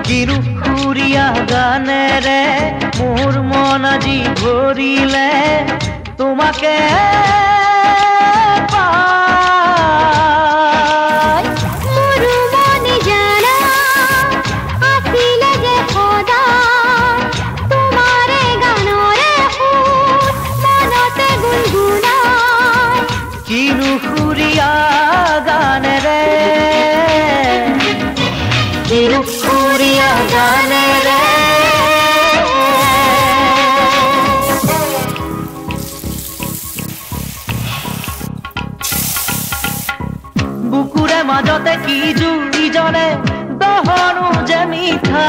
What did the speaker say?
কিনো সুৰীয়া গানেৰে মোৰ মন আজি ভৰিলে তোমাকে পাই। মোৰ মনে জানা আছিলে যে সদায় তোমাৰে গানৰে সুৰ মনতে গুণগুণাই। কিনো সুৰীয়া গানেৰে কিনো সুৰীয়া গানেৰে বুকুৰে মাজতে কি জুই জ্বলে দহনো যে মিঠা